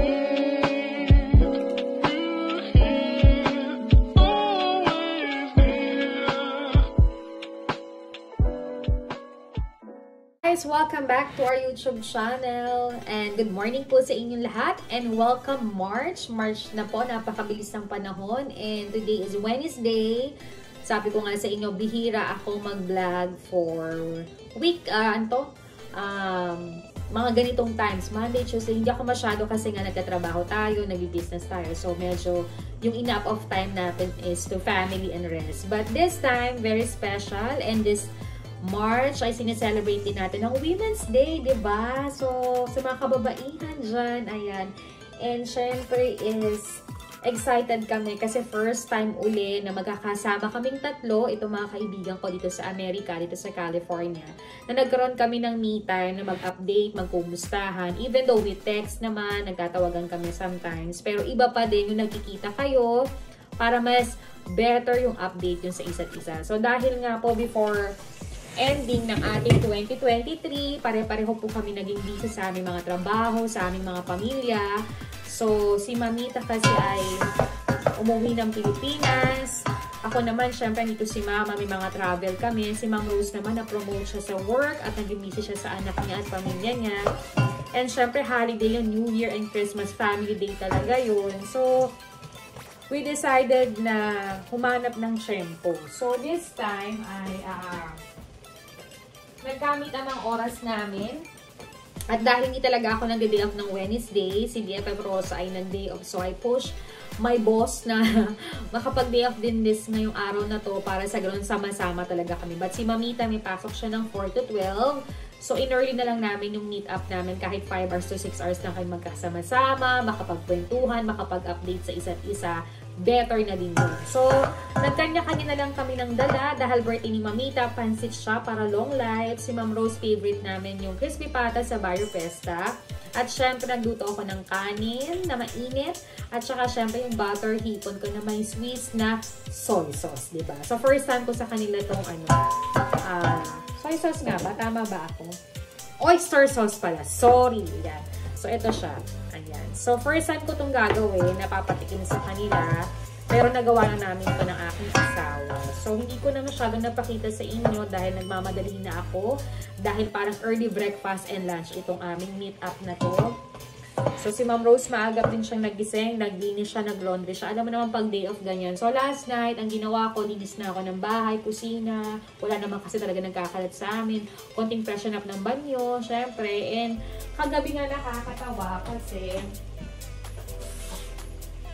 Guys, welcome back to our YouTube channel and good morning po sa inyong lahat and welcome March na po, napakabilis ng panahon and today is Wednesday. Sabi ko nga sa inyo, bihira ako mag-vlog for week, mga ganitong times, Monday, Tuesday, hindi ako masyado kasi nga nagtatrabaho tayo, nag-business tayo, so medyo yung enough of time natin is to family and rest. But this time, very special and this March ay sineselebrate din natin ang Women's Day, diba? So, sa mga kababaihan dyan, ayan. And syempre is excited kami kasi first time uli na magkakasama kaming tatlo, itong mga kaibigan ko dito sa Amerika, dito sa California, na nagkaroon kami ng me time na mag-update, magkumustahan. Even though we text naman, nagtatawagan kami sometimes, pero iba pa din yung nagkikita kayo para mas better yung update yung sa isa't isa. So, dahil nga po before ending ng ating 2023, pare-pareho po kami naging busy sa aming mga trabaho, sa aming mga pamilya. So, si Mamita kasi ay umuwi ng Pilipinas. Ako naman, syempre, dito si Mama, may mga travel kami. Si Ma'am Rose naman, na-promote siya sa work at naging busy siya sa anak niya at pamilya niya. And syempre, holiday yung New Year and Christmas, family day talaga yun. So, we decided na humanap ng shampoo. So, this time ay nagkamit ang oras namin. At dahil hindi talaga ako nag-day off ng Wednesday, si BFF Rosa ay nag-day off. So, I push my boss na makapag-day off din this ngayong araw na to para sa ganoon sama-sama talaga kami. But si Mamita, may pasok siya ng 4 to 12. So, in-early na lang namin yung meet up namin kahit 5 hours to 6 hours lang kayo magkasama-sama, makapagkwentuhan, makapag-update sa isa't isa. Better na din yun. So, nagkanya-kanya na lang kami ng dala dahil birthday ni Mamita, pansit siya para long life. Si Ma'am Rose, favorite namin yung crispy pata sa Barrio Pesta. At syempre, nagluto ako ng kanin na mainit. At saka syempre, yung butter hipon ko na may Swiss na soy sauce, diba? So, first time ko sa kanila itong soy sauce nga ba? Tama ba ako? Oyster sauce pala. Sorry. Yan. So, ito siya. Ayan. So, first time ko itong gagawin, napapatikin sa kanila. Pero nagawa na namin ito ng aking asawa. So, hindi ko na masyadong napakita sa inyo dahil nagmamadali na ako. Dahil parang early breakfast and lunch itong aming meet up na to. So, si Ma'am Rose, maagap din siyang nagising, naglinis siya, naglaundry siya. Alam mo naman pag day off ganyan. So, last night, ang ginawa ko, linis na ako ng bahay, kusina. Wala naman kasi talaga nagkakalat sa amin. Konting freshen up ng banyo, syempre. And kagabi nga nakakatawa kasi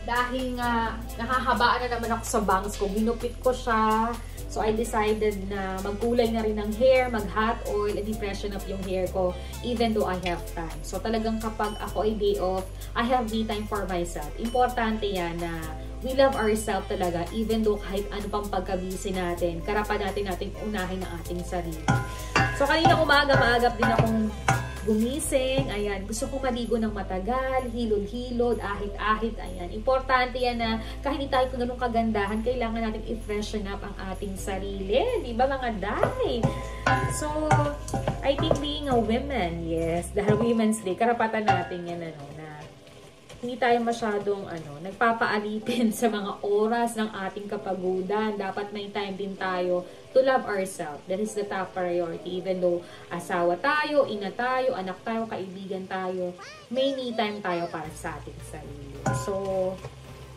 dahil nga nakahabaan na naman ako sa bangs ko, ginupit ko siya. So, I decided na magkulay na rin ng hair, mag-hot oil, and i-freshen up yung hair ko even though I have time. So, talagang kapag ako ay day off, I have me time for myself. Importante yan na we love ourselves talaga even though kahit ano pang pagka-busy natin, karapan natin unahin ang ating sarili. So, kanina umaga, maagap din akong gumising, ayan, gusto kong maligo ng matagal, hilod-hilod, ahit-ahit, ayan. Importante yan na kahit hindi tayo ganun kagandahan, kailangan natin i-freshen up ang ating sarili, di ba mga day? So, I think being a woman, yes, dahil Women's Day, karapatan natin yan, na hindi tayo masyadong nagpapaalipin sa mga oras ng ating kapagudan. Dapat may time din tayo to love ourselves. That is the top priority. Even though asawa tayo, ina tayo, anak tayo, kaibigan tayo, may me time tayo para sa ating sarili. So,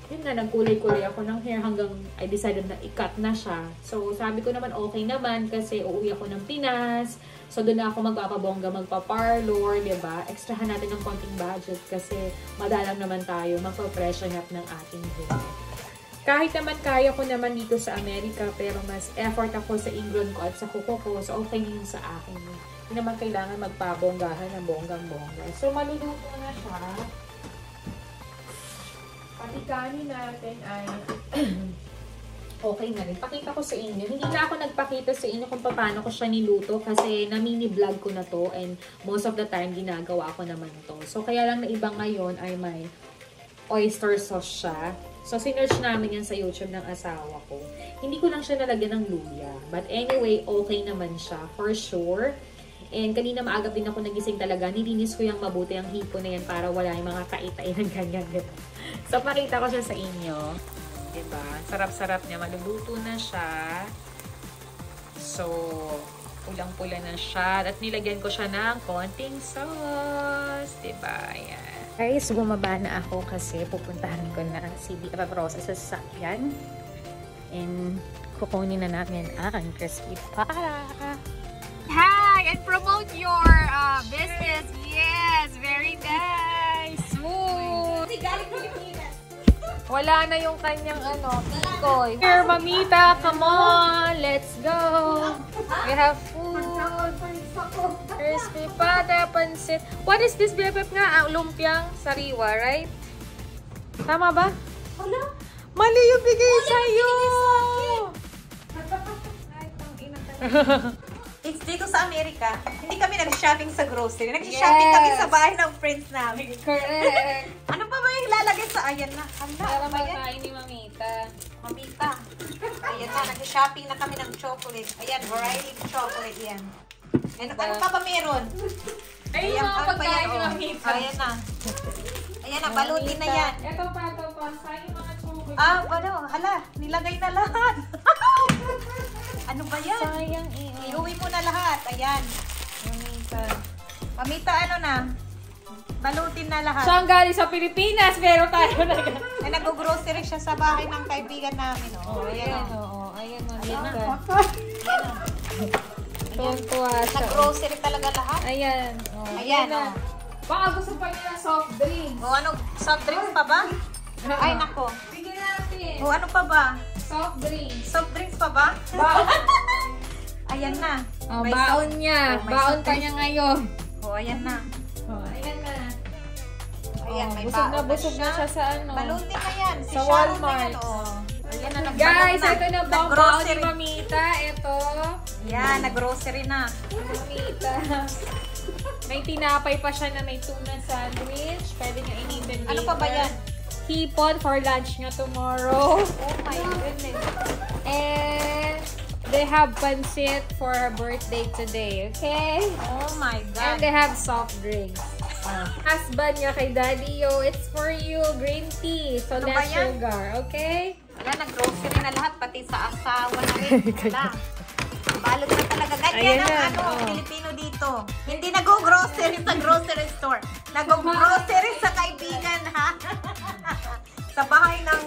yun nga, nagkulay-kulay ako ng hair hanggang I decided na i-cut na siya. So, sabi ko naman okay naman kasi uuwi ako ng Pinas. So, doon na ako magpapabongga, magpa-parlor, diba? Extrahan natin ng konting budget kasi madalang naman tayo magpa-freshen up ng ating hair. Kahit naman kaya ko naman dito sa Amerika, pero mas effort ako sa ingrown ko at sa kuko ko, so okay na yun sa akin. Hindi naman kailangan magpabonggahan ng bonggang-bongga. So, maluluto na siya. Pati kanin natin ay okay na rin. Pakita ko sa inyo. Hindi na ako nagpakita sa inyo kung paano ko siya niluto kasi na-mini-vlog ko na to and most of the time ginagawa ko naman to. So, kaya lang na iba ngayon ay may oyster sauce siya. So, sinearch namin yan sa YouTube ng asawa ko. Hindi ko lang siya nalagyan ng luya. But anyway, okay naman siya for sure. And kanina maagap din ako nagising talaga. Nilinis ko yung mabuti ang hipon na yan para wala yung mga kaitay ng ganyan. So, pakita ko siya sa inyo. Diba? Sarap-sarap niya. Maluluto na siya. So, pulang-pula na siya. At nilagyan ko siya ng konting sauce. Diba? Ayan. Guys, bumaba na ako kasi pupuntahan ko na si Bia Rosa sa sasakyan. And kukunin na namin ang crispy pata. Hi! And promote your business. Yes! Very nice! Smooth! Wala na yung kanyang tikoy. Here, mamita! Come on! Let's go! We have food. Crispy pata, pansit. What is this, bebep nga? Lumpiang sariwa, right? Tama ba? Wala. Mali yung bigay sa'yo! It's dito sa Amerika, hindi kami nag-shopping sa grocery. Nag-shopping kami sa bahay ng friends namin. Correct. Ano pa ba yung lalagay sa ayan na? Para makain ni Mamita. Mamita. Ayan na, nag-shopping na kami ng chocolate. Ayan, variety of chocolate yan. Ano pa ba meron? Ay, yung mga pagkain ni Mamita. Ayan na. Ayan na, balutin na yan. Ito pa. Sayang mga chocolate. Hala, nilagay na lahat. Ano ba yan? Sayang Iuwi mo na lahat. Ayan. Mamita, ano na? Balutin na lahat. Siya ang galing sa Pilipinas, pero tayo na. Ay, nag-grocery siya sa bahay ng kaibigan namin. Ayan, Ayan, Mamita. Ayan. Tuwa siya. Nag-grocery talaga lahat. Ayan. Ayan, Baka gusto pa nila soft drinks. ano, soft drinks pa ba? Ay, nako. Bigyan natin. Ano pa ba? Soft drinks. Soft drinks pa ba? Baon. Ayan na. Baon niya. May Baon soft pa niya ngayon. Ayan na. Ayan na. Ayan, may busog na baon busog na siya sa Balutin na yan. Sa Walmart. Ayan na, Guys, nagbaon ito na ba ang baon ni Nag-grocery. Mamita? Ito. Yan, nag-grocery na. Mamita. May tinapay pa siya na may tuna sandwich. Pwede niya inipin later. Ano pa ba yan? Hipon for lunch niya tomorrow. Oh my goodness. And they have pancit for her birthday today, okay? Oh my And God. they have soft drinks. Husband niya kay Daddy, yo, it's for you, green tea. So, Ano ba less yan? sugar, okay? Wala, nag-grocery na lahat, pati sa asawa na rin. Wala. Balot na talaga. Ayan Ganyan na, ang Pilipino dito. Hindi nag-grocery sa grocery store. Nag-grocery sa kaibigan, ha? Sa bahay ng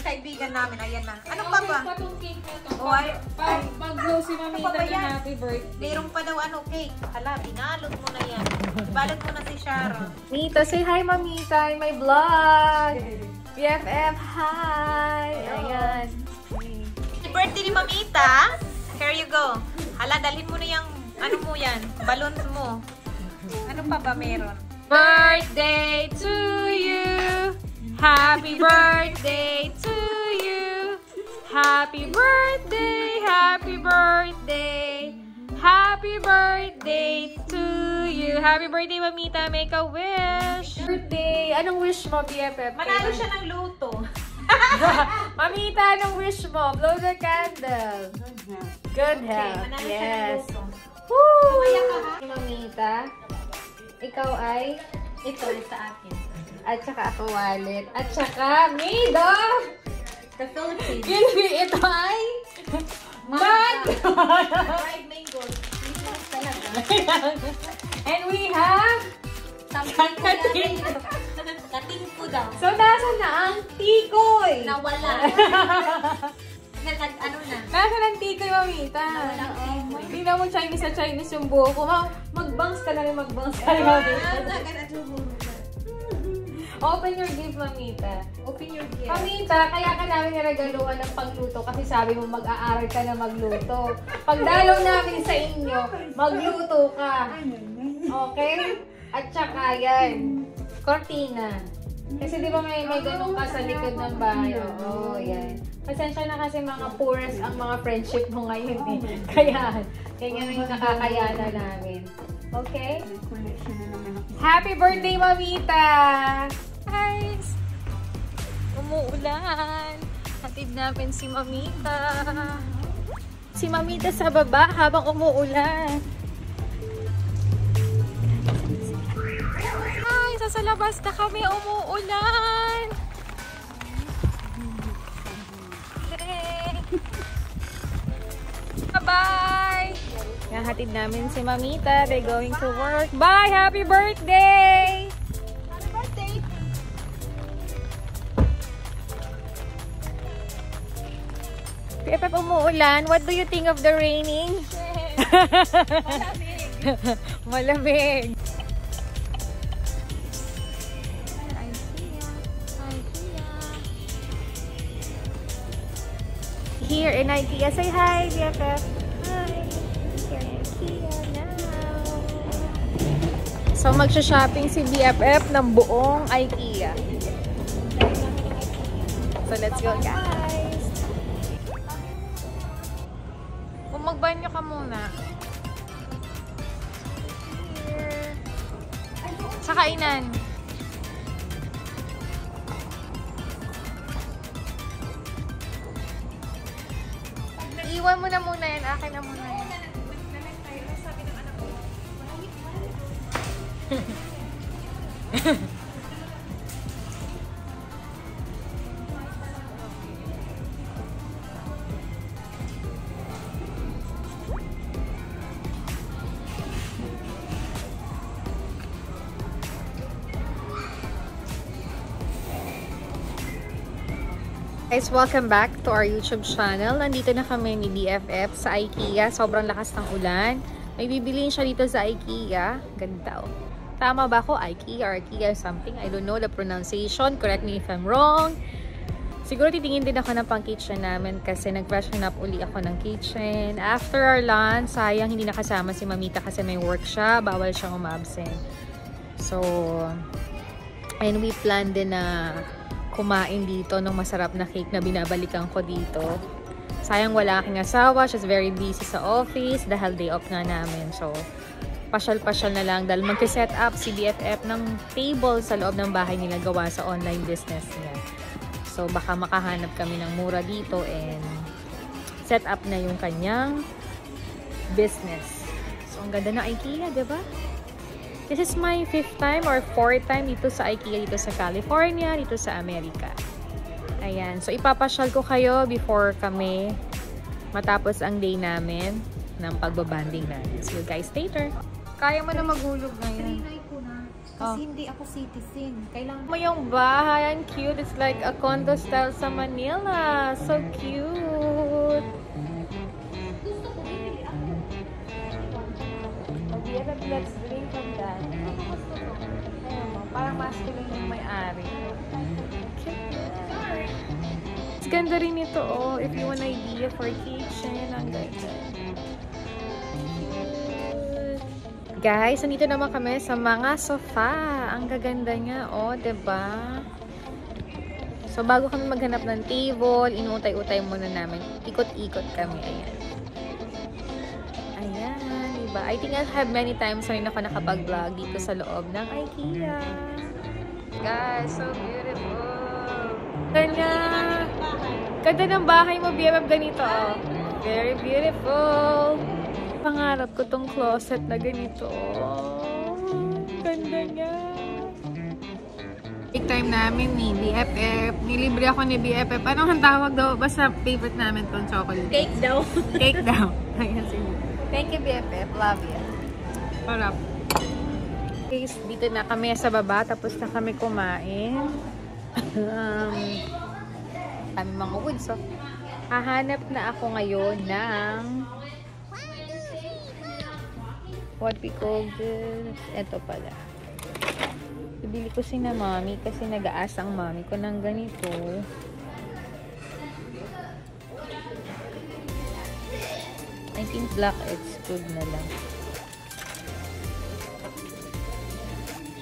kaibigan namin. Ayan na. Ano pa ba? Patong cake na to. Oh, Pag-blow si Mamita Ano pa ba ng yan? happy birthday. Mayroon pa daw cake. Hala, binalot mo na yan. Balot mo na si Sharon. Mita, say hi, Mamita, in my vlog. BFF, hi. Ayan. Happy birthday ni Mamita. Here you go. Hala, dalhin mo na yung, ano mo yan, balloons mo. Ano pa ba meron? Birthday to you. Happy birthday to you. Happy birthday, happy birthday. Happy birthday to you. Happy birthday, Mamita. Make a wish. Birthday. Anong wish mo, BFF? Manalo siya ng luto. Mamita, anong wish mo? Blow the candle. Good health. Manalo siya ng Yes. luto. Woo! Kumaya ka, ha? Mamita, ikaw ay Ito, sa akin. at saka ako wallet. At saka Mido! The Philippines. Gilby, ito ay mango! Fried mango. Talaga. And we have Kating ko daw. so nasa na ang tikoy? Nawala. Ano na? Nasa ng tikoy, Mamita? Hindi na mo Chinese na Chinese yung buho ko. Mag-bangs ka na rin, mag-bangs ka rin, Mamita. Open your gift, Mamita. Open your gift. Mamita, kaya ka namin niregaluhan ng pagluto kasi sabi mo mag-aaral ka na magluto. Pag dalaw namin sa inyo, magluto ka. Okay? At saka yan, cortina. Kasi di ba may ganun ka sa likod ng bahay? Oo, yan. Pasensya na kasi mga poorest ang mga friendship mo ngayon eh. Kaya, ganyan yung nakakayana namin. Okay? Happy birthday, Mamita! Guys! Umuulan. Hatid namin si Mamita. Si Mamita sa baba habang umuulan. nasa labas na kami, umuulan! Bye-bye! Nahatid namin si Mamita. They're going to work. Bye! Happy birthday! Happy birthday! PFF, umuulan. What do you think of the raining? Malamig. Malamig. Here in IKEA. Say hi, BFF. Hi. Here in IKEA now. So, magsha-shopping si BFF ng buong IKEA. So, let's go, guys. Magbanyo ka muna. Here. Sa kainan. Iwan mo na muna yan. Akin na muna yan. Guys, welcome back to our YouTube channel. Nandito na kami ni BFF sa IKEA. Sobrang lakas ng ulan. May bibiliin siya dito sa IKEA. Ganda oh. Tama ba ako? IKEA or IKEA something? I don't know the pronunciation. Correct me if I'm wrong. Siguro titingin din ako ng pang kitchen namin kasi nag-freshen up uli ako ng kitchen. After our lunch, sayang hindi nakasama si Mamita kasi may work siya. Bawal siyang umabsent. So, and we planned din na kumain dito ng masarap na cake na binabalikan ko dito. Sayang wala aking asawa. She's very busy sa office dahil day off nga namin. So, pasyal-pasyal na lang dahil mag-set up si BFF ng table sa loob ng bahay nila gawa sa online business niya. So, baka makahanap kami ng mura dito and set up na yung kanyang business. So, ang ganda ng IKEA, diba? This is my 5th time or 4th time dito sa IKEA, dito sa California, dito sa Amerika. Ayan. So, ipapasyal ko kayo before kami matapos ang day namin ng pagbabanding namin. See you guys later. Kaya mo na maghulog ngayon. Trinay ko na. Kasi hindi ako citizen. Kailangan mo yung bahay. Ang cute. It's like a condo style sa Manila. So cute. gusto ko bibili ako. Let's drink from that. Ayan mo. Parang masculine yung may-ari. It's ganda rin ito, oh. If you want an idea for kitchen, ang ganda. Guys, nandito naman kami sa mga sofa. Ang gaganda niya, oh, diba? So, bago kami maghanap ng table, inuutay-utay muna namin. Ikot-ikot kami, ayan. Ayan, diba? I think I have many times na rin ako nakapag-vlog dito sa loob ng IKEA. Guys, so beautiful. Ganda. Ganda ng bahay mo, BFF, ganito, oh. Very beautiful. Pangarap ko tong closet na ganito. Ganda niya. Big time namin ni BFF. Nilibre ako ni BFF. Anong ang tawag daw? Basta favorite namin tong chocolate. Cake daw. Cake daw. Ayan, sige. Thank you, BFF. Love you. Parap. Guys, dito na kami sa baba. Tapos na kami kumain. Kami mga woods. So, hahanap na ako ngayon ng what we call this. Ito pala. Ibili ko si na mami kasi nag-aas ang mami ko ng ganito. I think black it's good na lang.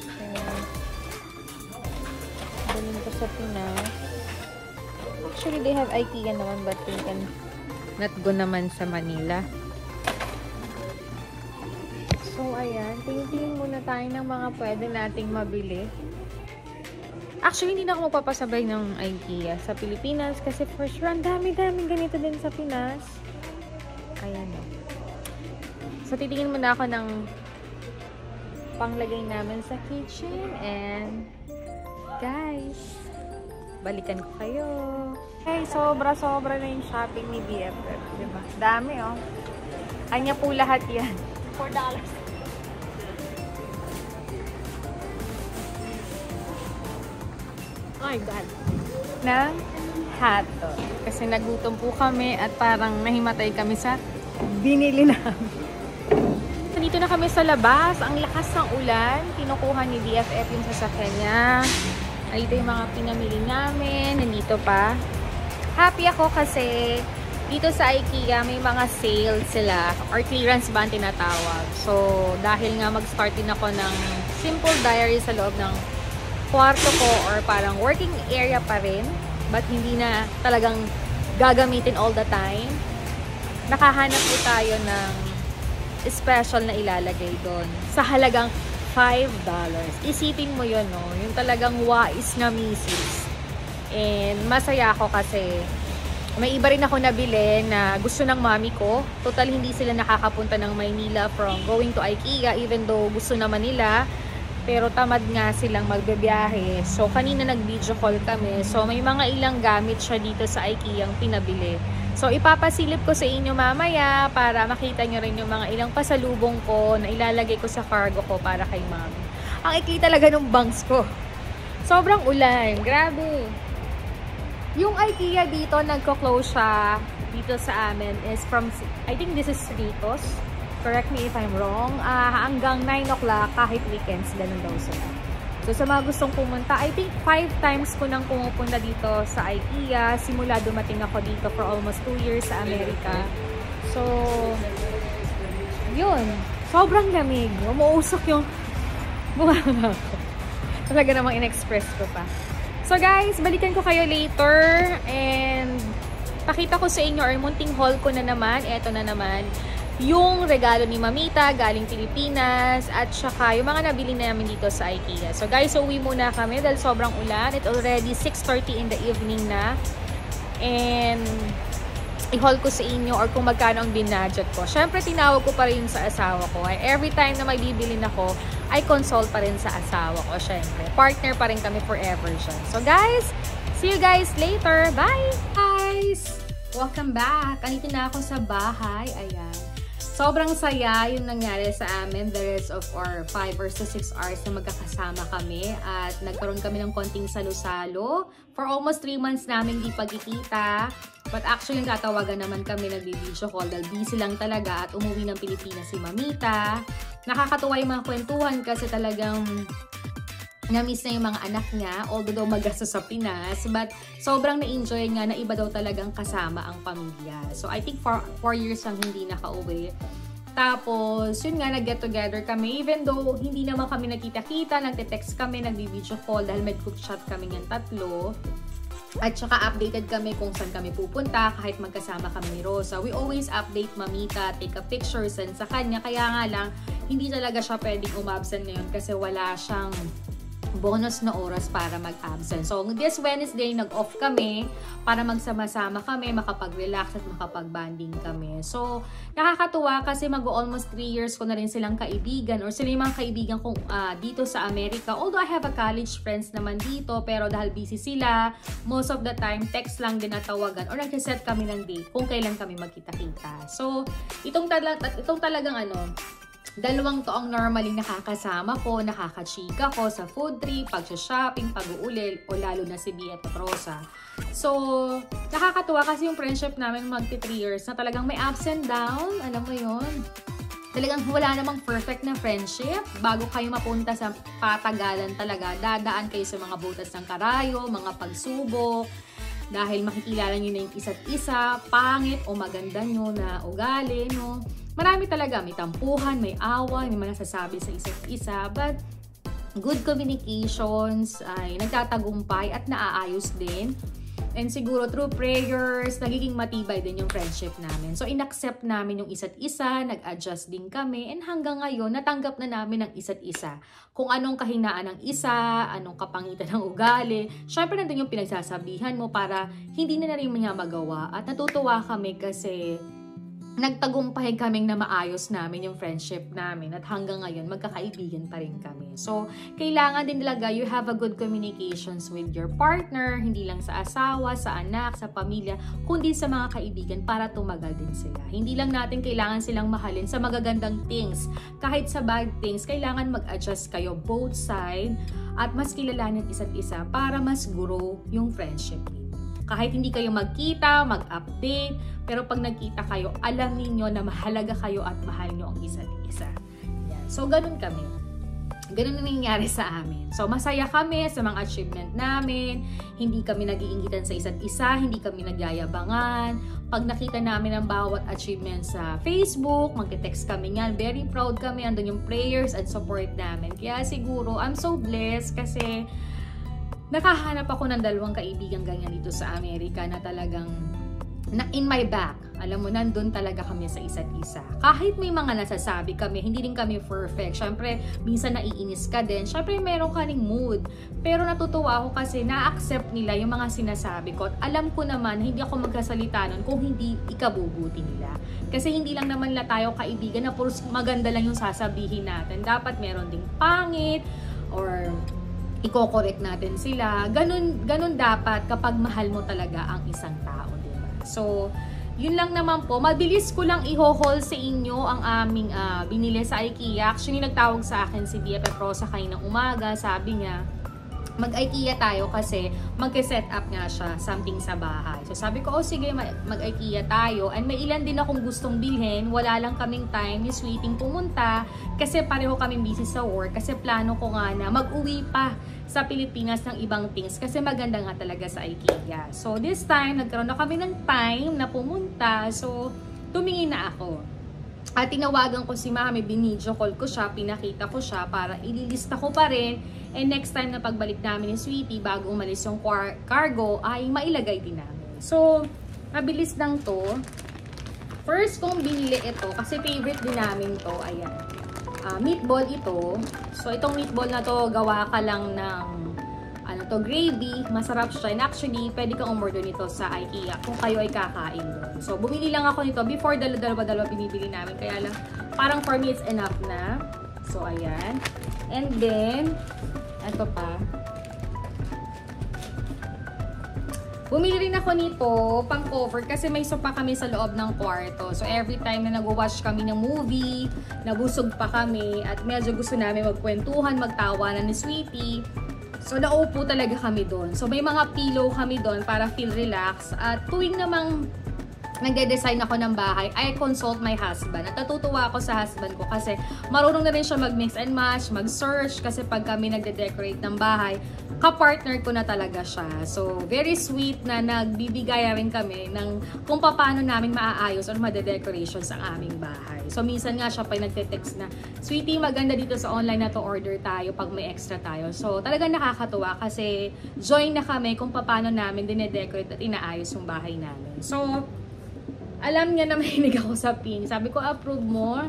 So, dalhin ko sa Pinas. Actually, they have IKEA naman but they can not go naman sa Manila. So, ayan. Tingin-tingin muna tayo ng mga pwede nating mabili. Actually, hindi na ako magpapasabay ng IKEA sa Pilipinas kasi for sure, ang dami-daming ganito din sa Pinas. Ayan o. So, titingin muna ako ng panglagay namin sa kitchen. And guys, balikan ko kayo. Okay, sobra-sobra na yung shopping ni BFF. Diba? Dami, oh. Kanya po lahat yan. $4. Oh my God. Ng hotdog. Kasi nagutom po kami at parang nahimatay kami sa binili namin. Dito na kami sa labas. Ang lakas ng ulan. Kinukuha ni BFF yung sasakyan niya. Dito yung mga pinamili namin. Nandito pa. Happy ako kasi dito sa IKEA may mga sales sila or clearance ba ang tinatawag. So, dahil nga mag-start din ako ng simple diary sa loob ng kwarto ko or parang working area pa rin but hindi na talagang gagamitin all the time. Nakahanap po tayo ng special na ilalagay doon sa halagang $5. Isipin mo yun, no? Yung talagang wais na misis. And masaya ako kasi may iba rin ako nabili na gusto ng mami ko. Total hindi sila nakakapunta ng Maynila from going to IKEA even though gusto naman nila. Pero tamad nga silang magbebiyahe. So kanina nag-video call kami. So may mga ilang gamit siya dito sa IKEA ang pinabili. So, ipapasilip ko sa inyo mamaya para makita nyo rin yung mga ilang pasalubong ko na ilalagay ko sa cargo ko para kay mami. Ang ikli talaga ng bangs ko. Sobrang ulan. Grabe. Yung IKEA dito, nagko-close siya dito sa amin is from, I think this is Ritos. Correct me if I'm wrong. Hanggang 9 o'clock kahit weekends. Ganun daw sila. So, sa mga gustong pumunta, I think 5 times ko nang pumupunta dito sa IKEA. Simula dumating ako dito for almost 2 years sa Amerika. So, yun. Sobrang lamig. Umuusok yung bumanga ko. Talaga namang in-express ko pa. So, guys, balikan ko kayo later. And, pakita ko sa inyo, or munting haul ko na naman. Eto na naman. Yung regalo ni Mamita galing Pilipinas at saka yung mga nabili namin dito sa IKEA. So guys, uwi muna kami dahil sobrang ulan. It's already 6:30 in the evening na. And i-haul ko sa inyo or kung magkano ang binudget ko. Syempre, tinawag ko pa rin sa asawa ko. Every time na may bibilin ako, I consult pa rin sa asawa ko. Syempre, partner pa rin kami forever siya. So guys, see you guys later. Bye! Guys! Welcome back! Andito na ako sa bahay. Ayan. Sobrang saya yung nangyari sa amin the rest of our 5 or 6 hours na magkakasama kami at nagkaroon kami ng konting salo-salo. For almost 3 months namin di pagkikita. But actually, tatawagan naman kami, nag-video call dahil busy lang talaga at umuwi ng Pilipinas si Mamita. Nakakatuwa yung mga kwentuhan kasi talagang na-miss na yung mga anak niya, although magastos sa Pinas, but sobrang na-enjoy nga na iba daw talagang kasama ang pamilya. So, I think 4 years lang hindi nakauwi. Tapos, yun nga, nag-get together kami. Even though hindi naman kami nagkita-kita, nagte-text kami, nag-video call dahil may group chat kami ng 3. At saka updated kami kung saan kami pupunta kahit magkasama kami ni Rosa. We always update Mamita, take a picture, send sa kanya. Kaya nga lang, hindi talaga siya pwedeng umabsent ngayon kasi wala siyang bonus na oras para mag-absent. So, this Wednesday, nag-off kami para magsama-sama kami, makapag-relax at makapag-banding kami. So, nakakatuwa kasi mag-almost 3 years ko na rin silang kaibigan or sila yung mga kaibigan kong dito sa Amerika. Although I have a college friends naman dito, pero dahil busy sila, most of the time, text lang din at tawagan or nag-set kami ng date kung kailan kami magkita-kita. So, itong talagang dalawang to ang normally nakakasama ko, nakakachika ko sa food trip, pag-shopping, pag-uulil, o lalo na si Bia at Rosa. So, nakakatuwa kasi yung friendship namin magti 3 years na talagang may ups and down, alam mo yun? Talagang wala namang perfect na friendship. Bago kayo mapunta sa patagalan talaga, dadaan kayo sa mga butas ng karayo, mga pagsubok, dahil makikilala nyo na yung isa't isa, pangit o maganda nyo na ugali, no? Marami talaga, may tampuhan, may away, may masasabi sa isa't isa, but good communications ay nagtatagumpay at naaayos din. And siguro through prayers, nagiging matibay din yung friendship namin. So, inaccept namin yung isa't isa, nag-adjust din kami, and hanggang ngayon, natanggap na namin ang isa't isa. Kung anong kahinaan ng isa, anong kapangitan ng ugali, syempre nandun yung pinagsasabihan mo para hindi na rin niya magawa. At natutuwa kami kasi nagtagumpay kaming na maayos namin yung friendship namin at hanggang ngayon magkakaibigan pa rin kami. So, kailangan din talaga you have a good communications with your partner, hindi lang sa asawa, sa anak, sa pamilya, kundi sa mga kaibigan para tumagal din sila. Hindi lang natin kailangan silang mahalin sa magagandang things. Kahit sa bad things, kailangan mag-adjust kayo both side at mas kilalanin isa't isa para mas grow yung friendship. Kahit hindi kayo magkita, mag-update, pero pag nagkita kayo, alam niyo na mahalaga kayo at mahal nyo ang isa't isa. Yan. So, ganun kami. Ganun na nangyayari sa amin. So, masaya kami sa mga achievement namin. Hindi kami nag-iingitan sa isa't isa. Hindi kami nagyayabangan. Pag nakita namin ang bawat achievement sa Facebook, magte-text kami nga. Very proud kami. Andun yung prayers and support namin. Kaya siguro, I'm so blessed kasi nakahanap ako ng dalawang kaibigan ganyan dito sa Amerika na talagang in my back. Alam mo, nandun talaga kami sa isa't isa. Kahit may mga nasasabi kami, hindi rin kami perfect. Siyempre, minsan naiinis ka din. Siyempre, meron ka ring mood. Pero natutuwa ako kasi na-accept nila yung mga sinasabi ko. At alam ko naman, hindi ako magkasalita nun kung hindi ikabubuti nila. Kasi hindi lang naman na tayo kaibigan na puro maganda lang yung sasabihin natin. Dapat meron ding pangit or iko-correct natin sila. Ganun dapat kapag mahal mo talaga ang isang tao, diba? So, yun lang naman po. Mabilis ko lang i-haul sa inyo ang aming binili sa IKEA. Actually, nagtawag sa akin si BFF Rosa kaninang umaga. Sabi niya, mag-IKEA tayo kasi mag-set up nga siya something sa bahay. So sabi ko, oh sige, mag-IKEA tayo. And may ilan din akong gustong bilhin. Wala lang kaming time ni Sweeting pumunta kasi pareho kaming busy sa work. Kasi plano ko nga na mag-uwi pa sa Pilipinas ng ibang things kasi maganda nga talaga sa IKEA. So this time, nagkaroon na kami ng time na pumunta. So tumingin na ako. At tinawagan ko si Mami, binidyo call ko siya, pinakita ko siya para ililista ko pa rin. And next time na pagbalik namin ni Sweetie, bago umalis yung cargo, ay mailagay din namin. So, mabilis lang to. First kong binili ito, kasi favorite din namin to, ayan. Meatball ito. So, itong meatball na to, gawa ka lang ng gravy. Masarap siya. And actually, pwede kang umorder nito sa IKEA kung kayo ay kakain doon. So, bumili lang ako nito. Before, dalawa-dalawa binibili namin. Kaya lang, parang for me, it's enough na. So, ayan. And then, ito pa. Bumili rin ako nito, pang cover, kasi may sopa kami sa loob ng kwarto. So, every time na nag-watch kami ng movie, nabusog pa kami, at medyo gusto namin magkwentuhan, magtawanan ni Sweetie. So, naupo talaga kami doon. So, may mga pillow kami doon para feel relax. At tuwing namang nagde-design ako ng bahay, I consult my husband. At natutuwa ako sa husband ko kasi marunong na rin siya mag-mix and match, mag-search. Kasi pag kami nagde-decorate ng bahay, ka-partner ko na talaga siya. So, very sweet na nagbibigay rin kami ng kung paano namin maaayos or made-decorations ang aming bahay. So, minsan nga siya pa nagte-text na, Sweetie, maganda dito sa online na to, order tayo pag may extra tayo. So, talagang nakakatuwa kasi join na kami kung paano namin dine-decorate at inaayos yung bahay namin. So, alam niya na mahinig ako sa pin. Sabi ko, approve mo.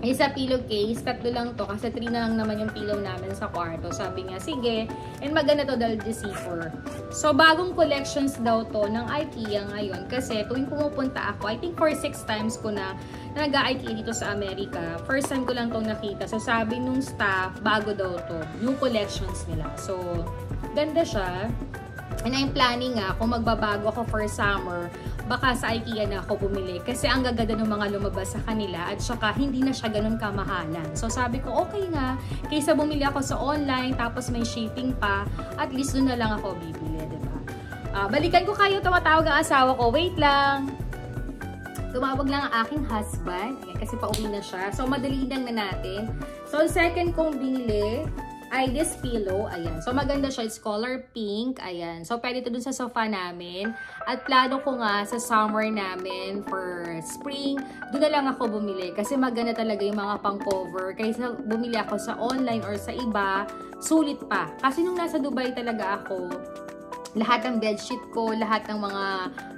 Sa pillow case, 3 lang to. Kasi 3 na lang naman yung pillow namin sa kwarto. Sabi niya, sige. And maganda to dahil deceiver. So, bagong collections daw to ng IKEA ngayon. Kasi tuwing pumupunta ako, I think for 6 times ko na nag-IKEA dito sa Amerika. First time ko lang tong nakita. So, sabi nung staff, bago daw to. New collections nila. So, ganda siya. And I'm planning nga, kung magbabago ako for summer, baka sa IKEA na ako bumili. Kasi ang gaganda ng mga lumabas sa kanila at saka hindi na siya ganun kamahalan. So sabi ko, okay nga, kaysa bumili ako sa online tapos may shipping pa, at least doon na lang ako bibili, diba? Balikan ko kayo, tumatawag ang asawa ko. Wait lang! Tumawag lang ang aking husband. Ayan, kasi pauwi na siya. So madali lang na natin. So second kong binili ay this pillow, ayan. So, maganda siya. It's color pink, ayan. So, pwede ito dun sa sofa namin. At plano ko nga sa summer namin for spring, dun na lang ako bumili. Kasi maganda talaga yung mga pang-cover. Kaysa bumili ako sa online or sa iba, sulit pa. Kasi nung nasa Dubai talaga ako, lahat ng bedsheet ko, lahat ng mga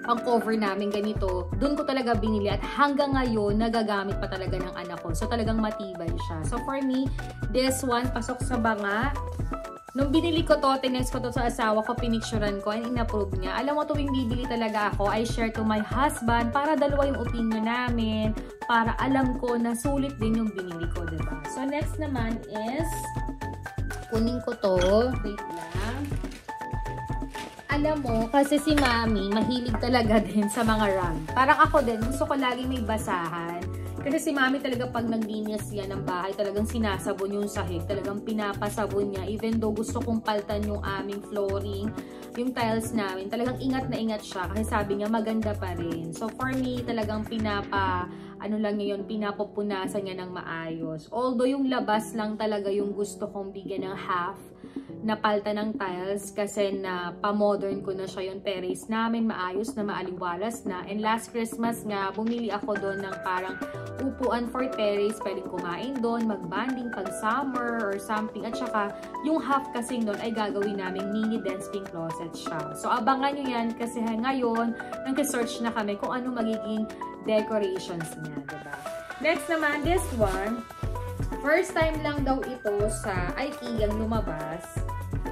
pang-cover namin ganito, doon ko talaga binili at hanggang ngayon, nagagamit pa talaga ng anak ko. So, talagang matibay siya. So, for me, this one, pasok sa banga. Nung binili ko to, tinext ko to sa asawa ko, pinicturean ko, and in-approve niya. Alam mo, tuwing bibili talaga ako, I share to my husband para dalawa yung opinion namin, para alam ko na sulit din yung binili ko, diba? So, next naman is, kunin ko to. Wait lang. Alam mo, kasi si Mami, mahilig talaga din sa mga rug. Parang ako din, gusto ko lagi may basahan. Kasi si Mami talaga pag naglinis yan ng bahay, talagang sinasabon yung sahig, talagang pinapasabon niya. Even though gusto kong paltan yung aming flooring, yung tiles namin, talagang ingat na ingat siya kasi sabi niya maganda pa rin. So for me, talagang pinapapunasan niya ng maayos. Although yung labas lang talaga yung gusto kong bigyan ng half na palta ng tiles kasi na pa-modern ko na siya yung terrace namin, maayos na, maaliwalas na. And last Christmas nga, bumili ako doon ng parang upuan for terrace, pwedeng kumain doon, mag-banding pag summer or something. At saka, yung half kasing doon ay gagawin namin mini dancing closet siya. So, abangan nyo yan kasi ngayon, nag-search na kami kung ano magiging decorations niya, diba? Next naman, this one, first time lang daw ito sa IKEA ang lumabas.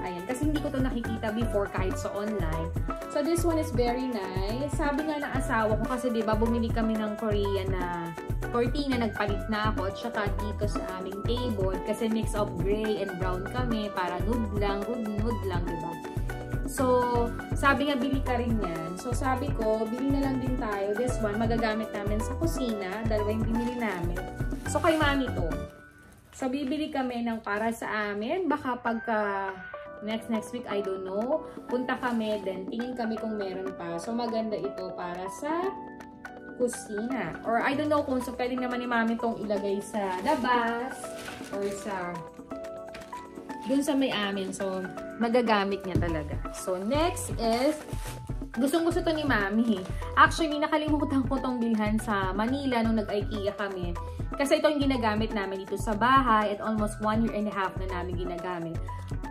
Ayan, kasi hindi ko to nakikita before kahit sa online. So, this one is very nice. Sabi nga ng asawa ko, kasi diba, bumili kami ng Korean na cortina, nagpalit na ako, at saka dito sa aming table, kasi mix of gray and brown kami, para nude lang, diba? So, sabi nga, bili ka rin yan. So, sabi ko, bili na lang din tayo. This one, magagamit namin sa kusina. Dalawa yung binili namin. So, kay Mami to. So, bibili kami ng para sa amin. Baka pagka next week, I don't know. Punta kami, then tingin kami kung meron pa. So, maganda ito para sa kusina. Or, I don't know kung so, pwedeng naman ni Mami itong ilagay sa labas or sa dun sa may amin. So, magagamit niya talaga. So, next is gustong-gusto to ni Mami. Actually, nakalimutan ko tong bilhan sa Manila nung nag-IKEA kami. Kasi ito yung ginagamit namin dito sa bahay at almost 1.5 years na namin ginagamit.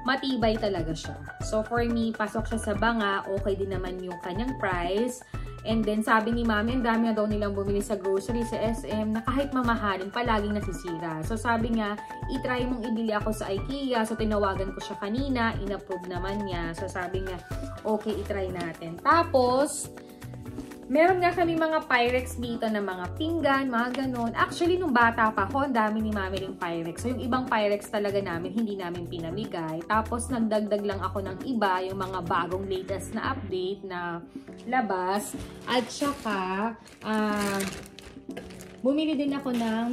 Matibay talaga siya. So, for me, pasok siya sa banga. Okay din naman yung kanyang price. And then, sabi ni Mami, ang dami na daw nilang bumili sa grocery, sa SM, na kahit mamahalin, palaging nasisira. So, sabi niya, itry mong ibili ako sa IKEA. So, tinawagan ko siya kanina. In-approve naman niya. So, sabi niya, okay, itry natin. Tapos, meron nga kami mga Pyrex dito na mga pinggan, mga ganon. Actually, nung bata pa ako, ang dami ni Mami ring Pyrex. So, yung ibang Pyrex talaga namin, hindi namin pinamigay. Tapos, nagdagdag lang ako ng iba, yung mga bagong latest na update na labas. At saka, bumili din ako ng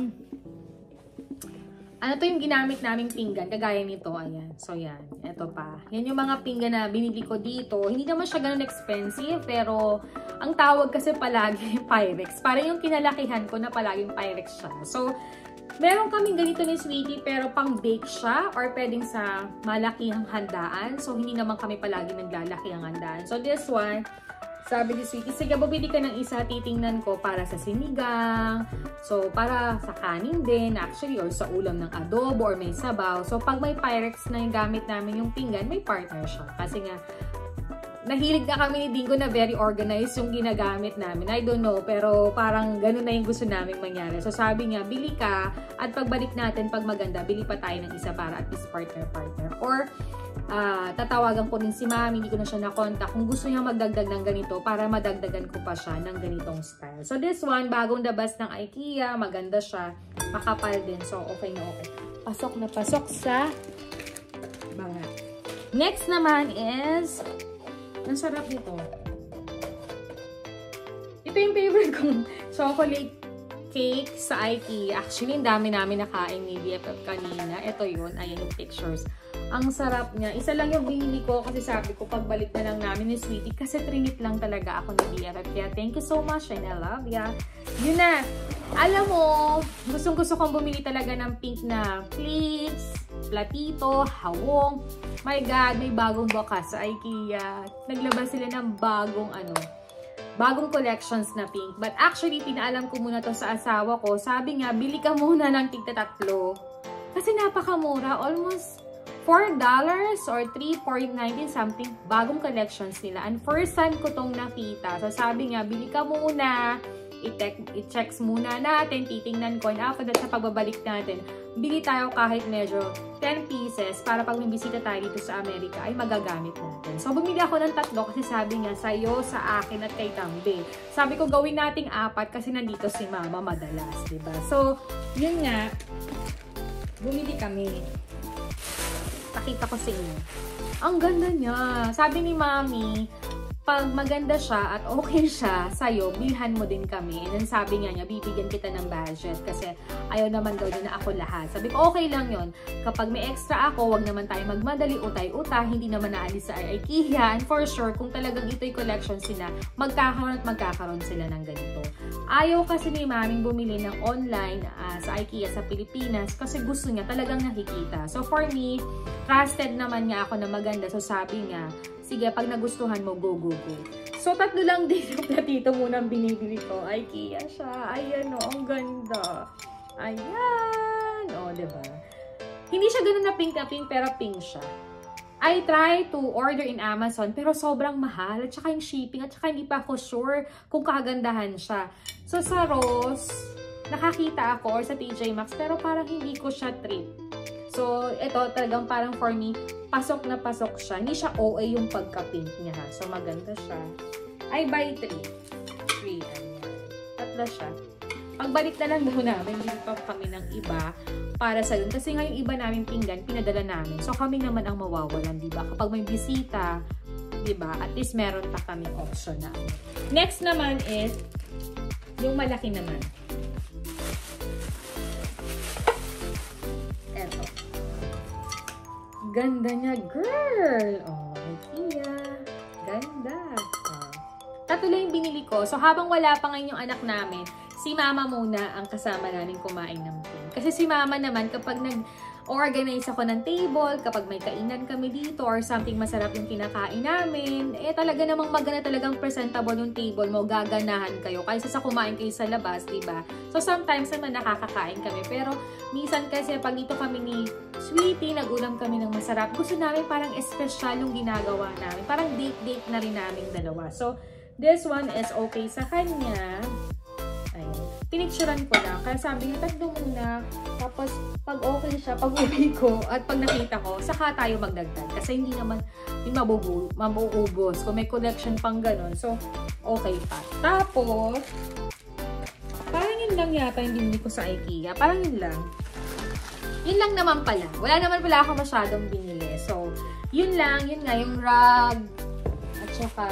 ano to yung ginamit naming pinggan, kagaya nito, ayan. So, yan. Ito pa. Yan yung mga pinggan na binili ko dito. Hindi naman siya ganun expensive, pero ang tawag kasi palagi Pyrex. Parang yung kinalakihan ko na palaging Pyrex siya. So, meron kaming ganito ni Sweetie, pero pang bake siya or pwedeng sa malakihang handaan. So, hindi naman kami palagi naglalakihang handaan. So, this one, sabi ni Sweetie, sige, bumili ka ng isa, titingnan ko para sa sinigang, so para sa kanin din, actually, or sa ulam ng adobo, or may sabaw. So, pag may Pyrex na yung gamit namin yung pinggan, may partner siya. Kasi nga, nahilig na kami ni Dingo na very organized yung ginagamit namin. I don't know, pero parang ganun na yung gusto namin mangyari. So, sabi niya, bili ka, at pagbalik natin, pag maganda, bili pa tayo ng isa para at least partner-partner. Or, tatawagan ko rin si Mami, hindi ko na siya na-contact kung gusto niya magdagdag ng ganito para madagdagan ko pa siya ng ganitong style. So this one, bagong labas ng IKEA, maganda siya, makapal din, so okay na okay. Pasok na pasok sa banga. Next naman is, ang sarap nito. Ito yung favorite kong chocolate cake sa IKEA. Actually, ang dami namin nakain ni BFF kanina. Ito yun, ayan yung pictures. Ang sarap niya. Isa lang yung binili ko kasi sabi ko pagbalik na lang namin ni Sweetie kasi trinit lang talaga ako ni BFF. Kaya thank you so much and I love ya. Yun na. Alam mo, gustong-gusto kong bumili talaga ng pink na clips, platito, hawong. My God, may bagong bukas sa IKEA. Naglabas sila ng bagong collections na pink. But actually, pinaalam ko muna to sa asawa ko. Sabi nga, bili ka muna ng tigta-tatlo. Kasi napakamura. Almost $4 or $3.19 something, bagong collections nila. And first time ko tong nakita. So, sabi nga, bili ka muna i-checks muna natin, titingnan ko, and after that, sa pagbabalik natin, bili tayo kahit medyo 10 pieces para pag may bisita tayo dito sa Amerika ay magagamit natin. So, bumili ako ng 3 kasi sabi niya, sa'yo, sa akin, at kay Tambe. Sabi ko, gawin nating 4 kasi nandito si Mama madalas, diba? So, yun nga, bumili kami. Pakita ko sa inyo. Ang ganda niya. Sabi ni Mami, pag maganda siya at okay siya sa'yo, bilhan mo din kami. And then sabi niya, bibigyan kita ng budget kasi ayaw naman daw niya na ako lahat. Sabi ko, okay lang yon. Kapag may extra ako, wag naman tayo magmadali, utay-uta, hindi naman naalis sa IKEA. And for sure, kung talagang ito'y collection sila, magkakaroon sila ng ganito. Ayaw kasi ni Maming bumili ng online sa IKEA sa Pilipinas kasi gusto niya talagang nakikita. So for me, trusted naman niya ako na maganda. So sabi niya, sige, pag nagustuhan mo, go, go, go. So, 3 lang din yung platito muna binibili ko. IKEA siya. Ayan, oh, ang ganda. Ayan. O, oh, diba? Hindi siya ganun na pink, pero pink siya. I try to order in Amazon, pero sobrang mahal. At saka yung shipping, at saka hindi pa ako sure kung kagandahan siya. So, sa Ross, nakakita ako, or sa TJ Maxx, pero parang hindi ko siya trip. So, ito talagang parang for me, pasok na pasok siya. Hindi siya OA yung pagka-pink niya ha. So, maganda siya. I buy 3. 3, ayan. 3 siya. Pagbalik na lang daw namin, hindi pa kami ng iba para sa yun. Kasi nga yung iba namin pinggan, pinadala namin. So, kami naman ang mawawalan, diba? Kapag may bisita, diba? At least meron pa kami option na. Next naman is, yung malaki naman. Ganda niya, girl! Oh, IKEA. Ganda. Oh. 3 lang yung binili ko. So, habang wala pa ngayon yung anak namin, si Mama muna ang kasama namin kumain ng pink. Kasi si Mama naman, kapag nag-organize ako ng table, kapag may kainan kami dito, or something masarap yung kinakain namin, eh talaga namang maganda talagang presentable yung table mo, gaganahan kayo. Kaysa sa kumain kayo sa labas, diba? So, sometimes naman nakakakain kami. Pero, minsan kasi pag dito kami ni Sweetie, nag-ulam kami ng masarap. Gusto namin parang espesyal yung ginagawa namin. Parang date-date na rin namin dalawa. So, this one is okay sa kanya. Ayun. Pinicturean ko lang. Kaya sabi niya, 3 muna. Tapos, pag okay siya, pag uwi ko, at pag nakita ko, saka tayo magdagdag. Kasi hindi naman mabuubos. Kung may collection pang ganun. So, okay pa. Tapos, parang yun lang yata yung binili ko sa IKEA. Parang yun lang. Yun lang naman pala. Wala naman pala ako masyadong binili. So, yun lang. Yun nga, yung rug. At saka,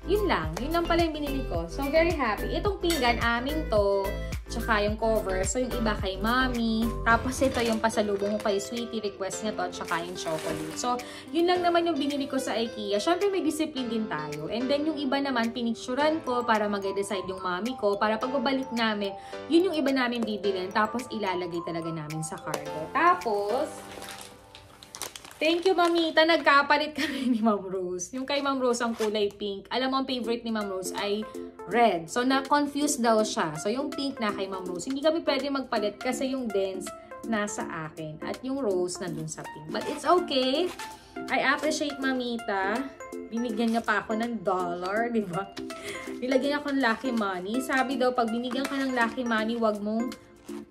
yun lang. Yun lang pala yung binili ko. So, very happy. Itong pinggan, amin to. Tsaka yung cover. So, yung iba kay Mami. Tapos, ito yung pasalubong ko kay Sweetie. Request niya to. Tsaka yung chocolate. So, yun lang naman yung binili ko sa IKEA. Siyempre, may discipline din tayo. And then, yung iba naman, pinicturean ko para mag-decide yung Mami ko. Para pagbabalik namin, yun yung iba namin bibilin. Tapos, ilalagay talaga namin sa cargo. Tapos, thank you, Mamita. Nagkapalit kami ni Ma'am Rose. Yung kay Ma'am Rose ang kulay pink. Alam mo, ang favorite ni Ma'am Rose ay red. So, na-confused daw siya. So, yung pink na kay Ma'am Rose. Hindi kami pwede magpalit kasi yung dense nasa akin. At yung rose nandun sa pink. But it's okay. I appreciate Mamita. Binigyan niya pa ako ng $1, di ba? Nilagyan ako ng lucky money. Sabi daw, pag binigyan ka ng lucky money, wag mong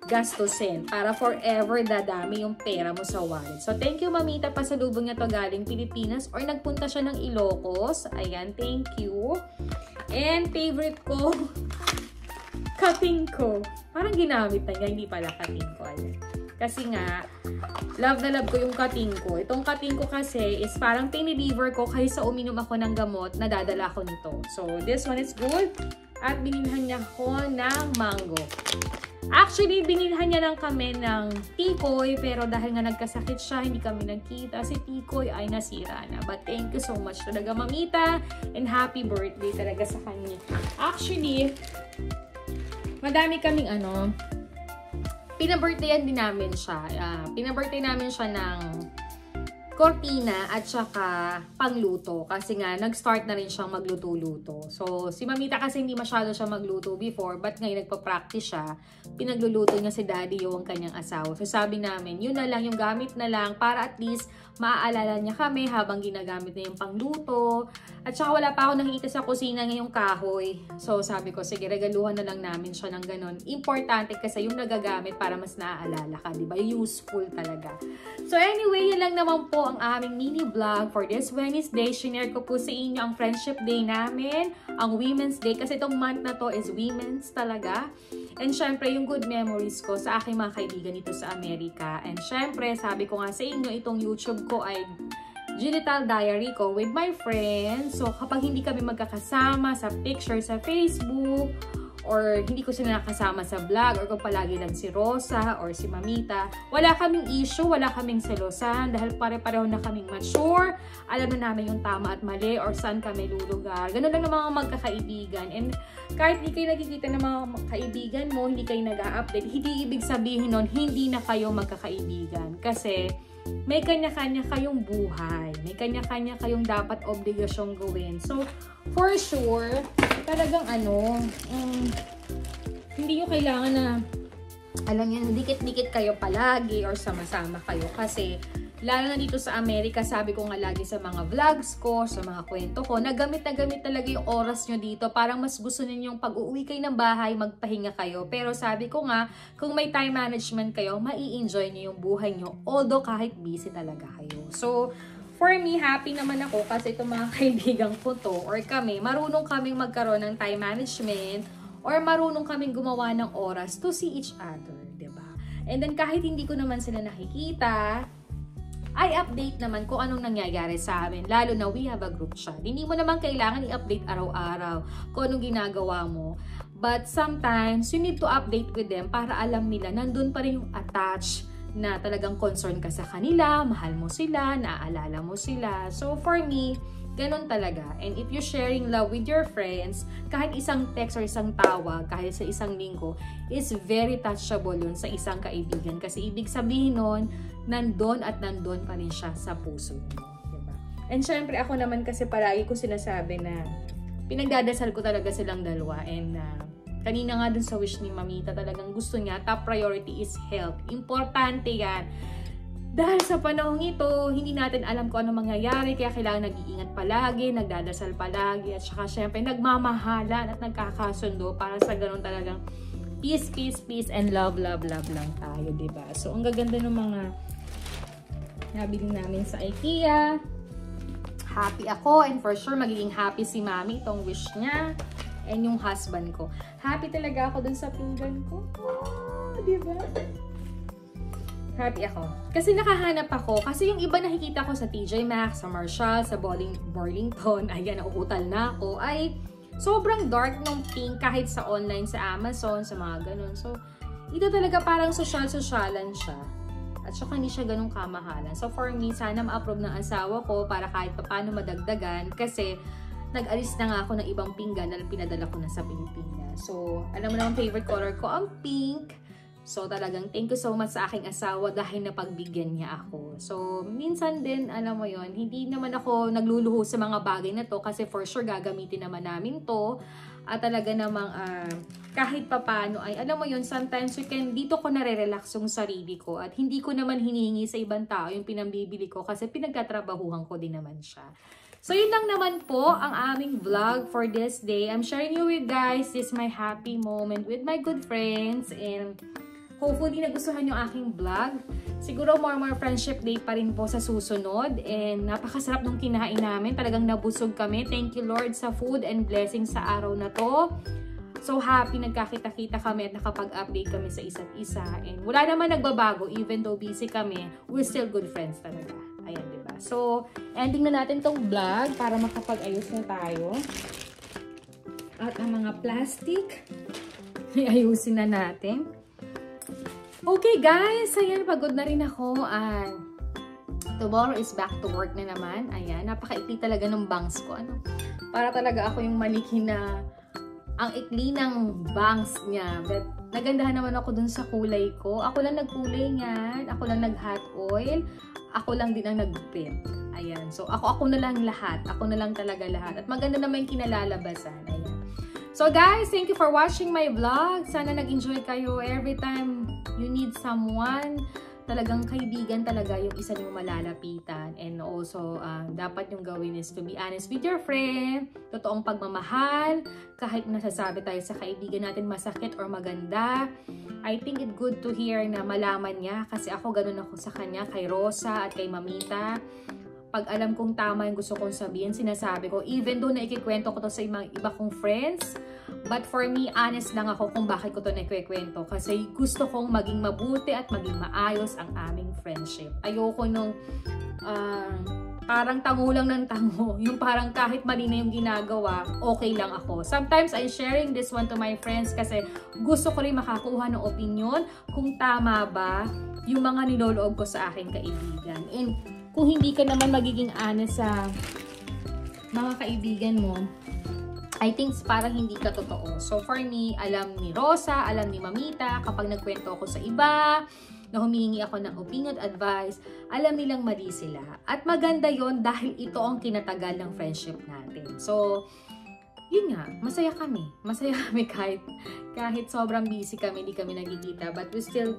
gastusin para forever dadami yung pera mo sa wallet. So, thank you, Mamita. Pasalubong niya to galing Pilipinas or nagpunta siya ng Ilocos. Ayan, thank you. And favorite ko, cutting ko. Parang ginamit na niya, hindi pala cutting ko. Ayan. Kasi nga, love na love ko yung cutting ko. Itong cutting ko kasi is parang tinideliver ko kaysa uminom ako ng gamot, nadadala ko nito. So, this one is good. At binilhan niya ko ng mango. Actually, binilhan niya lang kami ng tikoy, pero dahil nga nagkasakit siya, hindi kami nagkita. Si tikoy ay nasira na. But thank you so much talaga, Mamita. And happy birthday talaga sa kanya. Actually, madami kaming pinabirthdayan din namin siya. Pinabirthday namin siya ng cortina at saka pangluto. Kasi nga, nag-start na rin siyang magluto-luto. So, si Mamita kasi hindi masyado siya magluto before, but ngayon nagpa-practice siya. Pinagluluto niya si Daddy yung kanyang asawa. So, sabi namin, yun na lang, yung gamit na lang para at least maaalala niya kami habang ginagamit na yung pangluto. At saka wala pa ako nakikita sa kusina ngayong kahoy. So sabi ko, sige, regaluhan na lang namin siya ng ganun. Importante kasi yung nagagamit para mas naaalala ka, diba? Useful talaga. So anyway, yan lang naman po ang aming mini vlog for this Wednesday. Shinare ko po sa inyo ang Friendship Day namin, ang Women's Day, kasi itong month na to is Women's talaga. And syempre, yung good memories ko sa aking mga kaibigan dito sa Amerika. And syempre, sabi ko nga sa inyo, itong YouTube ko ay digital diary ko with my friends. So, kapag hindi kami magkakasama sa picture sa Facebook, or hindi ko sila nakasama sa vlog, or kung palagi lang si Rosa or si Mamita, wala kaming issue, wala kaming selosan, dahil pare-pareho na kaming mature, alam na namin yung tama at mali, or saan kami lulugar. Ganun lang ng mga magkakaibigan. And kahit hindi kayo nakikita ng mga kaibigan mo, hindi kayo nag-a-update, hindi ibig sabihin nun, hindi na kayo magkakaibigan. Kasi may kanya-kanya kayong buhay. May kanya-kanya kayong dapat obligasyong gawin. So, for sure, talagang hindi nyo kailangan na, alam nyo, dikit-dikit kayo palagi or sama-sama kayo. Kasi, lalo na dito sa Amerika, sabi ko nga lagi sa mga vlogs ko, sa mga kwento ko, nagamit talaga yung oras nyo dito. Parang mas gusto ninyong pag-uwi kayo ng bahay, magpahinga kayo. Pero sabi ko nga, kung may time management kayo, mai-enjoy nyo yung buhay nyo. Although kahit busy talaga kayo. So, for me, happy naman ako kasi itong mga kaibigan ko to, or kami, marunong kaming magkaroon ng time management, or marunong kaming gumawa ng oras to see each other, diba? And then kahit hindi ko naman sila nakikita, ay update naman kung anong nangyayari sa amin. Lalo na we have a group chat. Hindi mo naman kailangan i-update araw-araw kung anong ginagawa mo. But sometimes, you need to update with them para alam nila nandun pa rin yung attach na talagang concern ka sa kanila, mahal mo sila, naaalala mo sila. So for me, ganun talaga. And if you're sharing love with your friends, kahit isang text or isang tawag, kahit sa isang linggo, is very touchable yun sa isang kaibigan. Kasi ibig sabihin nun, nandun at nandun pa rin siya sa puso mo. Diba? And syempre, ako naman kasi palagi ko sinasabi na pinagdadasal ko talaga silang dalawa. And kanina nga dun sa wish ni Mamita, talagang gusto niya, top priority is health. Importante yan. Dahil sa panahong ito, hindi natin alam kung ano mangyayari, kaya kailangan nag-iingat palagi, nagdadasal palagi, at saka syempre nagmamahalan at nagkakasundo para sa ganun talagang peace, peace, peace, and love, love, love lang tayo, diba? So, ang gaganda ng mga nabili namin sa IKEA. Happy ako, and for sure, magiging happy si Mami, itong wish niya, and yung husband ko. Happy talaga ako dun sa pinggan ko. Oh, diba? Happy ako. Kasi nakahanap ako. Kasi yung iba nakikita ko sa TJ Maxx, sa Marshall, sa Burlington, ayan, nauutal na ako, ay sobrang dark ng pink kahit sa online, sa Amazon, sa mga ganun. So, ito talaga parang social-socialan siya. At saka hindi siya ganun kamahalan. So, for me, sana ma-approve ng asawa ko para kahit paano madagdagan. Kasi, nag-alis na nga ako ng ibang pinggan na pinadala ko na sa Pilipinas. So, alam mo naman, favorite color ko ang pink. So, talagang thank you so much sa aking asawa dahil napagbigyan niya ako. So, minsan din, alam mo yon, hindi naman ako nagluluho sa mga bagay na to kasi for sure gagamitin naman namin to. At talaga namang kahit papano ay, alam mo yon, sometimes dito ko nare-relax yung sarili ko at hindi ko naman hinihingi sa ibang tao yung pinambibili ko kasi pinagtatrabahuhan ko din naman siya. So, yun lang naman po ang aming vlog for this day. I'm sharing you with guys, this is my happy moment with my good friends, and hopefully nagustuhan yung aking vlog. Siguro more friendship day pa rin po sa susunod. And napakasarap nung kinain namin. Talagang nabusog kami. Thank you Lord sa food and blessings sa araw na to. So happy nagkakita-kita kami at nakapag-update kami sa isa't isa. And wala naman nagbabago. Even though busy kami, we're still good friends talaga. Ayan, diba? So, ending na natin tong vlog para makapag-ayos na tayo. At ang mga plastic, ayusin na natin. Okay guys, ayan, pagod na rin ako. Tomorrow is back to work na naman. Ayan, napaka-ikli talaga ng bangs ko. Para talaga ako yung manikin na ang ikli ng bangs niya. But nagandahan naman ako dun sa kulay ko. Ako lang nagkulay niyan. Ako lang nag-hot oil. Ako lang din ang nag-print. Ayan, so ako na lang lahat. Ako na lang talaga lahat. At maganda naman yung kinalalabasan. Ayan. So guys, thank you for watching my vlog. Sana nag-enjoy kayo every time you need someone talagang kaibigan talaga yung isa niyong malalapitan. And also, dapat yung gawin is to be honest with your friend, totoong pagmamahal, kahit nasasabi tayo sa kaibigan natin masakit or maganda. I think it's good to hear na malaman niya, kasi ako ganun ako sa kanya, kay Rosa at kay Mamita. Pag alam kong tama yung gusto kong sabihin, sinasabi ko, even though na ikikwento ko to sa iba kong friends, but for me, honest lang ako kung bakit ko to naikikwento. Kasi gusto kong maging mabuti at maging maayos ang aming friendship. Ayoko nung parang tango lang ng tango. Yung parang kahit mali na yung ginagawa, okay lang ako. Sometimes I'm sharing this one to my friends kasi gusto ko rin makakuha ng opinion kung tama ba yung mga niloloob ko sa aking kaibigan. And kung hindi ka naman magiging honest sa mga kaibigan mo, I think parang hindi ka totoo. So for me, alam ni Rosa, alam ni Mamita, kapag nagkwento ako sa iba, na humihingi ako ng opinion, advice, alam nilang mali sila. At maganda yon dahil ito ang kinatagal ng friendship natin. So, yun nga, masaya kami. Masaya kami kahit sobrang busy kami, hindi kami nagkikita, but we still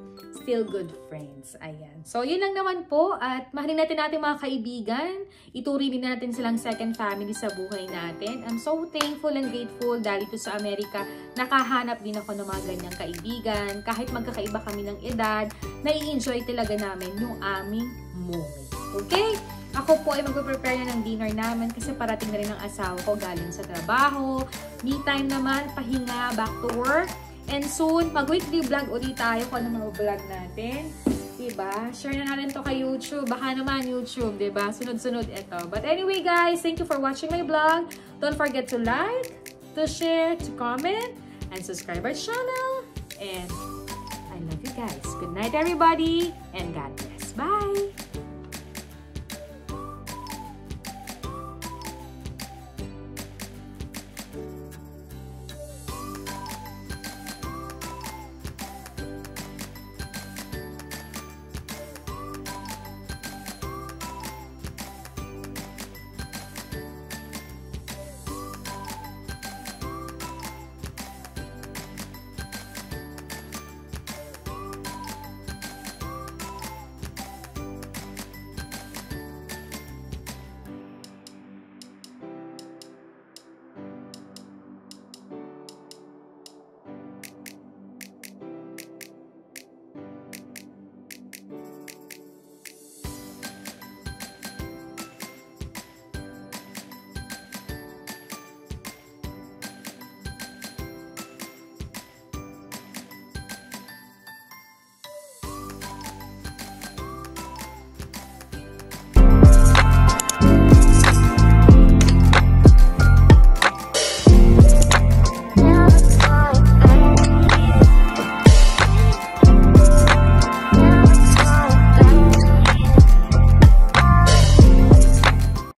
good friends. Ayan. So, yun lang naman po. At mahalin natin mga kaibigan. Ituring din natin silang second family sa buhay natin. I'm so thankful and grateful dahil ito sa Amerika, nakahanap din ako ng mga ganyang kaibigan. Kahit magkakaiba kami ng edad, nai-enjoy talaga namin yung aming moment. Okay? Ako po ay magpe-prepare na ng dinner namin kasi parating na rin ang asawa ko galing sa trabaho. Me time naman, pahinga, back to work. And soon, mag-weekly vlog ulit tayo kung ano mga vlog natin. Diba? Share na natin to kay YouTube. Baka naman YouTube, diba? Sunod-sunod ito. But anyway guys, thank you for watching my vlog. Don't forget to like, to share, to comment, and subscribe our channel. And I love you guys. Good night everybody, and God bless. Bye!